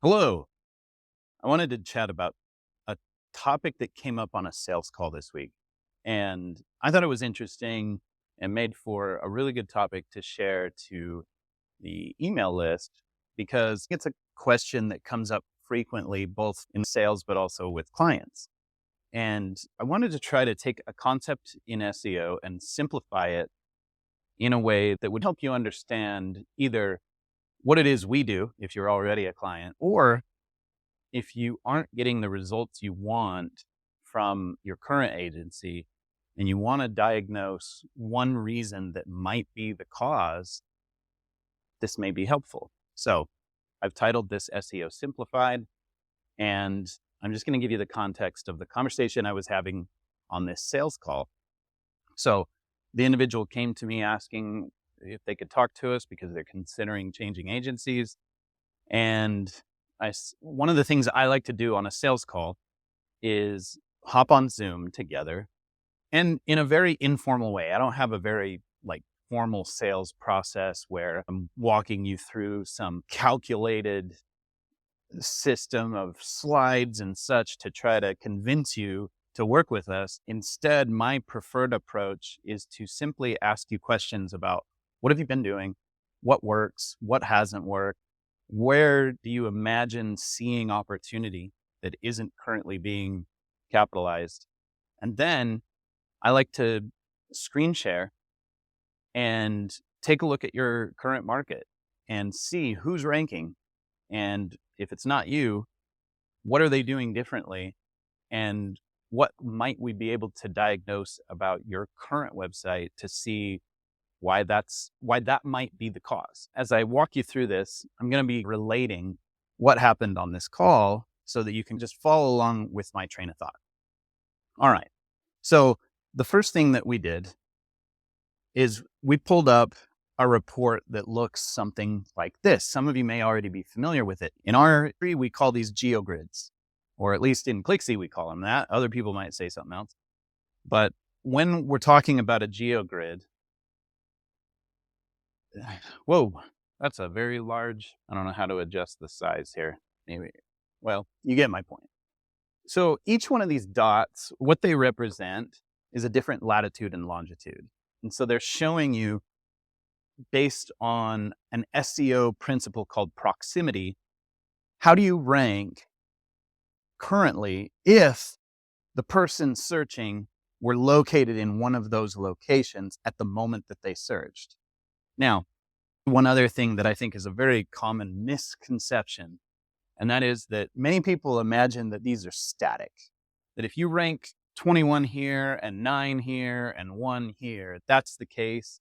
Hello. I wanted to chat about a topic that came up on a sales call this week. And I thought it was interesting and made for a really good topic to share to the email list because it's a question that comes up frequently, both in sales, but also with clients. And I wanted to try to take a concept in SEO and simplify it in a way that would help you understand either what it is we do if you're already a client, or if you aren't getting the results you want from your current agency and you want to diagnose one reason that might be the cause, this may be helpful. So I've titled this SEO Simplified, and I'm just going to give you the context of the conversation I was having on this sales call. So the individual came to me asking if they could talk to us because they're considering changing agencies. And one of the things I like to do on a sales call is hop on Zoom together and in a very informal way. I don't have a very formal sales process where I'm walking you through some calculated system of slides and such to try to convince you to work with us. Instead, my preferred approach is to simply ask you questions about what have you been doing, what works, what hasn't worked, where do you imagine seeing opportunity that isn't currently being capitalized? And then I like to screen share and take a look at your current market and see who's ranking. And if it's not you, what are they doing differently? And what might we be able to diagnose about your current website to see why that might be the cause. As I walk you through this, I'm going to be relating what happened on this call so that you can just follow along with my train of thought. All right. So the first thing that we did is we pulled up a report that looks something like this. Some of you may already be familiar with it. In our tree, we call these geogrids, or at least in Clixsy, we call them that. Other people might say something else. But when we're talking about a geogrid, whoa, that's a very large, I don't know how to adjust the size here. Maybe, well, you get my point. So each one of these dots, what they represent is a different latitude and longitude. And so they're showing you, based on an SEO principle called proximity, how do you rank currently if the person searching were located in one of those locations at the moment that they searched. Now, one other thing that I think is a very common misconception, and that is that many people imagine that these are static, that if you rank 21 here and 9 here and 1 here, that's the case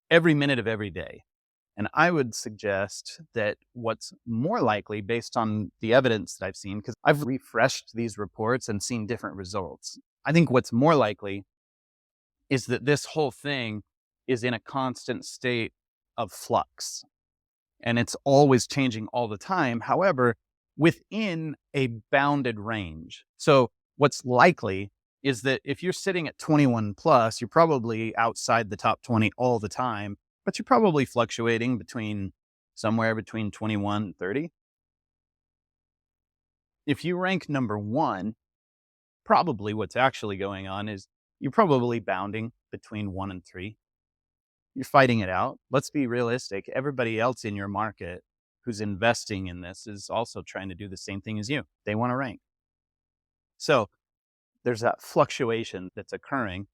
every minute of every day. And I would suggest that what's more likely, based on the evidence that I've seen, because I've refreshed these reports and seen different results, I think what's more likely is that this whole thing is in a constant state of flux. And it's always changing all the time. However, within a bounded range. So what's likely is that if you're sitting at 21 plus, you're probably outside the top 20 all the time, but you're probably fluctuating somewhere between 21 and 30. If you rank number 1, probably what's actually going on is you're probably bounding between 1 and 3. You're fighting it out. Let's be realistic. Everybody else in your market who's investing in this is also trying to do the same thing as you. They want to rank. So there's that fluctuation that's occurring.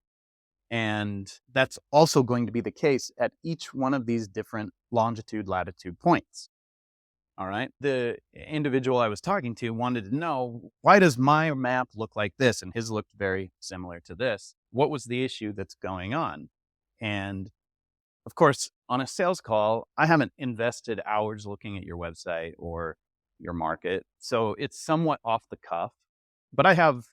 And that's also going to be the case at each one of these different longitude, latitude points. All right. The individual I was talking to wanted to know, why does my map look like this? And his looked very similar to this. What was the issue that's going on? And of course, on a sales call, I haven't invested hours looking at your website or your market. So it's somewhat off the cuff, but I have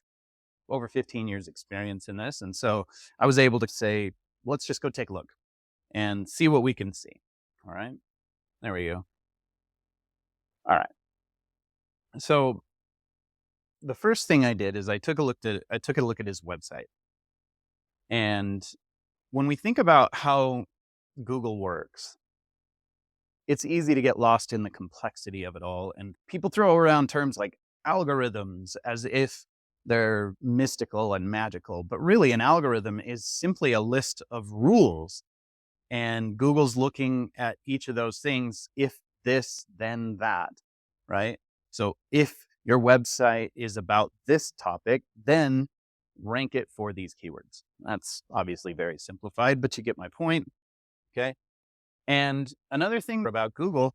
over 15 years experience in this. And so I was able to say, let's just go take a look and see what we can see. All right. There we go. All right. So the first thing I did is I took a look at his website. And when we think about how Google works, it's easy to get lost in the complexity of it all. And people throw around terms like algorithms as if they're mystical and magical. But really, an algorithm is simply a list of rules. And Google's looking at each of those things, if this, then that, right? So if your website is about this topic, then rank it for these keywords. That's obviously very simplified, but you get my point. Okay. And another thing about Google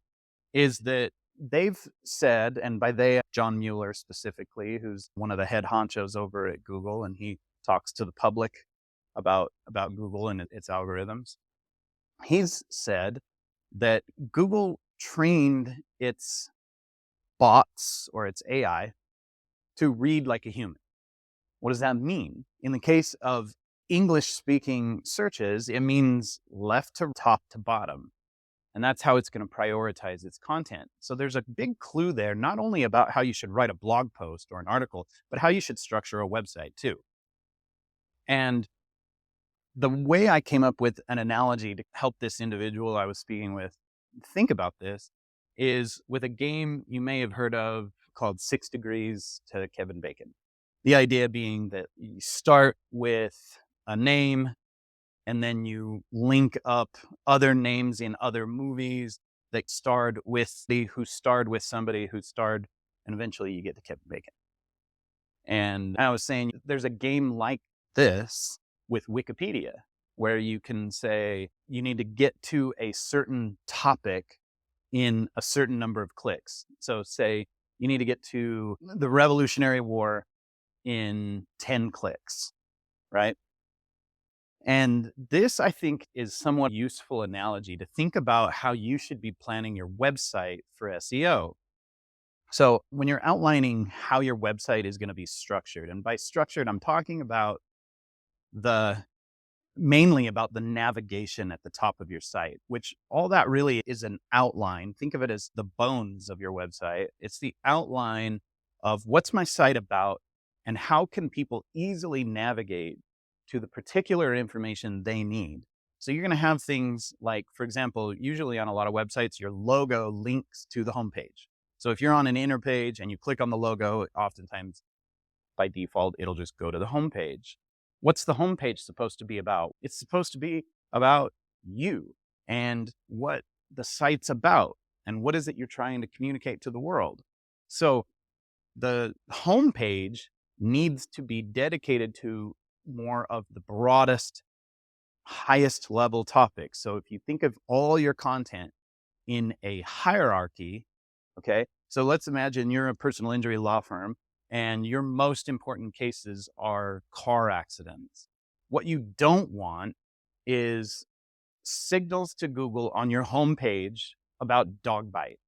is that they've said, and by they, John Mueller specifically, who's one of the head honchos over at Google, and he talks to the public about Google and its algorithms. He's said that Google trained its bots or its AI to read like a human. What does that mean? In the case of English speaking searches, it means left to top to bottom. And that's how it's going to prioritize its content. So there's a big clue there, not only about how you should write a blog post or an article, but how you should structure a website too. And the way I came up with an analogy to help this individual I was speaking with think about this is with a game you may have heard of called 6 Degrees to Kevin Bacon. The idea being that you start with a name and then you link up other names in other movies that starred with who starred with somebody who starred, and eventually you get to Kevin Bacon. And I was saying there's a game like this with Wikipedia, where you can say you need to get to a certain topic in a certain number of clicks. So say you need to get to the Revolutionary War in 10 clicks, right? And this, I think, is somewhat useful analogy to think about how you should be planning your website for SEO. So when you're outlining how your website is going to be structured, and by structured, I'm talking about mainly about the navigation at the top of your site, which all that really is an outline. Think of it as the bones of your website. It's the outline of what's my site about and how can people easily navigate to the particular information they need. So you're going to have things like, for example, usually on a lot of websites, your logo links to the homepage. So if you're on an inner page and you click on the logo, oftentimes by default, it'll just go to the homepage. What's the homepage supposed to be about? It's supposed to be about you and what the site's about and what is it you're trying to communicate to the world. So the homepage needs to be dedicated to more of the broadest, highest level topics. So if you think of all your content in a hierarchy, okay, so let's imagine you're a personal injury law firm and your most important cases are car accidents. What you don't want is signals to Google on your homepage about dog bite.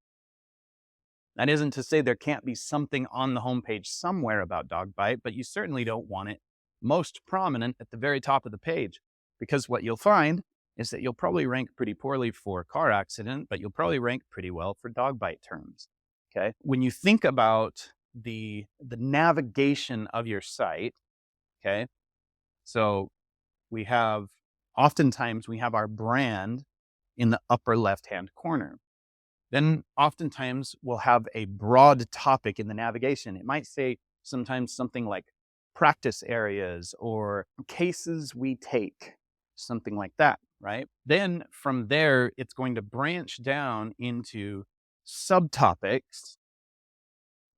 That isn't to say there can't be something on the homepage somewhere about dog bite, but you certainly don't want it most prominent at the very top of the page, because what you'll find is that you'll probably rank pretty poorly for car accident, but you'll probably rank pretty well for dog bite terms. Okay. When you think about the navigation of your site, okay, so oftentimes we have our brand in the upper left-hand corner. Then oftentimes we'll have a broad topic in the navigation. It might say sometimes something like practice areas or cases we take, something like that, right? Then from there, it's going to branch down into subtopics.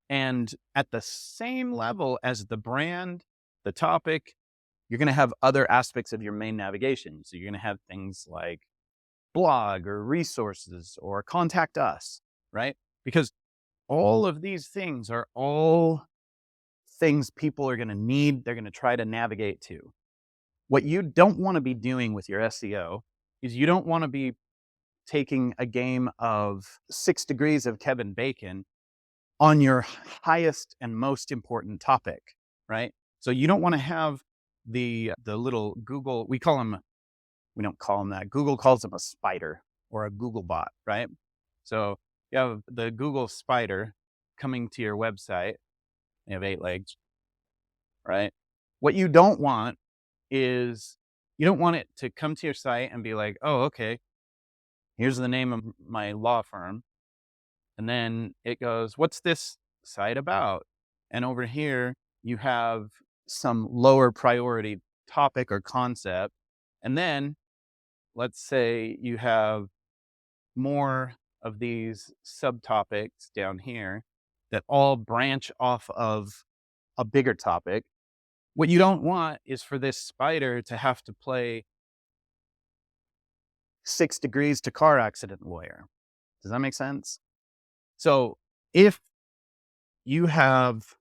And at the same level as the brand, the topic, you're going to have other aspects of your main navigation. So you're going to have things like blog or resources or contact us, right? Because all of these things are all things people are going to need, they're going to try to navigate to. What you don't want to be doing with your SEO is you don't want to be taking a game of 6 Degrees of Kevin Bacon on your highest and most important topic, right? So you don't want to have the little Google, we don't call them that. Google calls them a spider or a Google bot, right? So you have the Google spider coming to your website. They have 8 legs, right? What you don't want is you don't want it to come to your site and be like, oh, okay, here's the name of my law firm. And then it goes, what's this site about? And over here, you have some lower priority topic or concept. And then let's say you have more of these subtopics down here that all branch off of a bigger topic. What you don't want is for this spider to have to play 6 degrees to car accident lawyer. Does that make sense? So if you have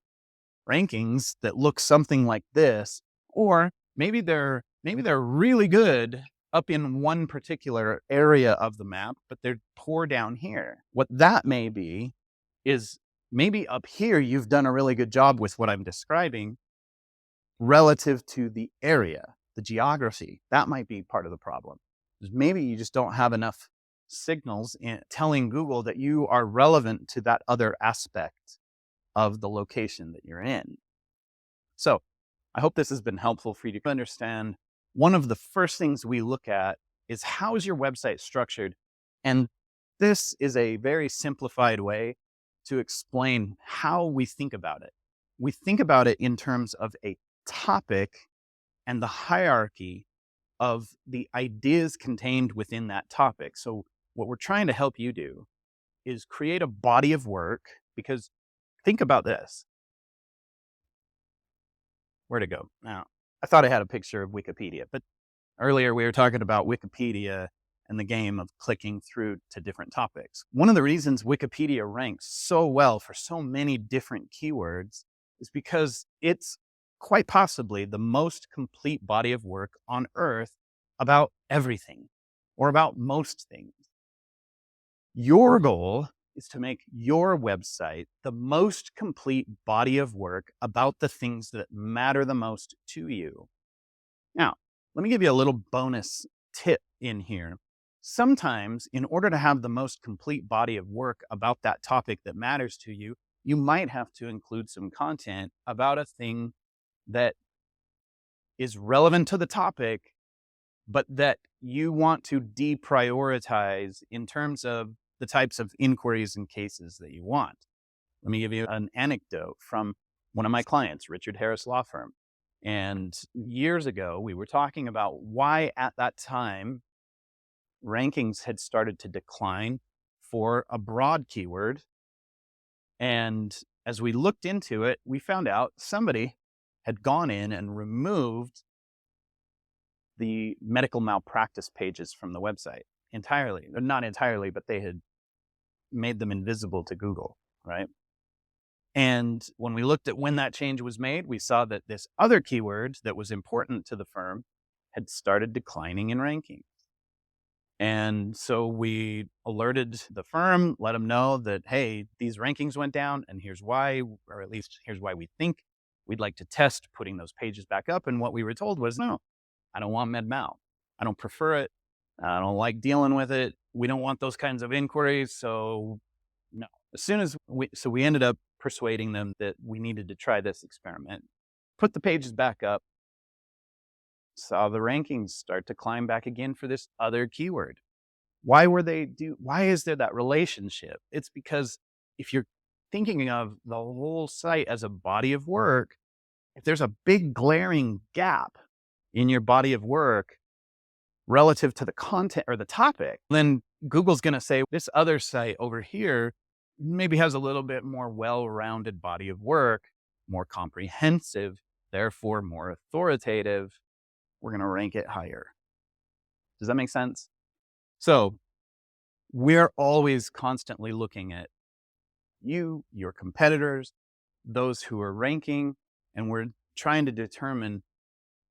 rankings that look something like this, or maybe they're really good up in one particular area of the map, but they're poor down here. What that may be is maybe up here you've done a really good job with what I'm describing relative to the area, the geography. That might be part of the problem. Maybe you just don't have enough signals in telling Google that you are relevant to that other aspect of the location that you're in. So I hope this has been helpful for you to understand. One of the first things we look at is, how is your website structured? And this is a very simplified way to explain how we think about it. We think about it in terms of a topic and the hierarchy of the ideas contained within that topic. So what we're trying to help you do is create a body of work, because think about this. Where'd it go? Now, I thought I had a picture of Wikipedia, but earlier we were talking about Wikipedia and the game of clicking through to different topics. One of the reasons Wikipedia ranks so well for so many different keywords is because it's quite possibly the most complete body of work on earth about everything, or about most things. Your goal is to make your website the most complete body of work about the things that matter the most to you. Now, let me give you a little bonus tip in here. Sometimes, in order to have the most complete body of work about that topic that matters to you, you might have to include some content about a thing that is relevant to the topic, but that you want to deprioritize in terms of the types of inquiries and cases that you want. Let me give you an anecdote from one of my clients, Richard Harris Law Firm. And years ago, we were talking about why at that time rankings had started to decline for a broad keyword. And as we looked into it, we found out somebody had gone in and removed the medical malpractice pages from the website entirely. Not entirely, but they had made them invisible to Google, right? And when we looked at when that change was made, we saw that this other keyword that was important to the firm had started declining in rankings. And so we alerted the firm, let them know that, hey, these rankings went down, and here's why, or at least here's why we think we'd like to test putting those pages back up. And what we were told was, no, I don't want med mal. I don't prefer it. I don't like dealing with it. We don't want those kinds of inquiries. So no. As soon as we ended up persuading them that we needed to try this experiment, put the pages back up, saw the rankings start to climb back again for this other keyword. Why is there that relationship? It's because if you're thinking of the whole site as a body of work, if there's a big glaring gap in your body of work relative to the content or the topic, then Google's going to say this other site over here maybe has a little bit more well-rounded body of work, more comprehensive, therefore more authoritative. We're going to rank it higher. Does that make sense? So we're always constantly looking at you, your competitors, those who are ranking, and we're trying to determine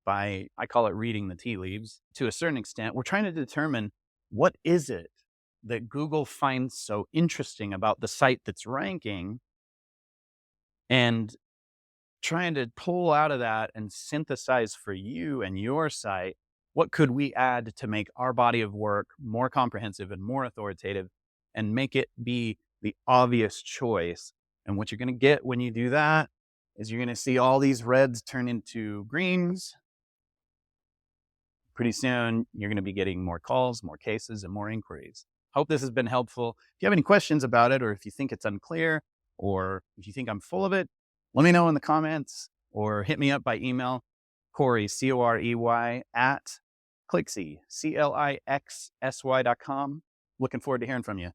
by, I call it reading the tea leaves, to a certain extent, we're trying to determine what is it that Google finds so interesting about the site that's ranking, and trying to pull out of that and synthesize for you and your site, what could we add to make our body of work more comprehensive and more authoritative and make it be the obvious choice. And what you're going to get when you do that is you're going to see all these reds turn into greens. Pretty soon, you're going to be getting more calls, more cases, and more inquiries. Hope this has been helpful. If you have any questions about it, or if you think it's unclear, or if you think I'm full of it, let me know in the comments or hit me up by email, Corey, Corey, at Clixsy, Clixsy.com. Looking forward to hearing from you.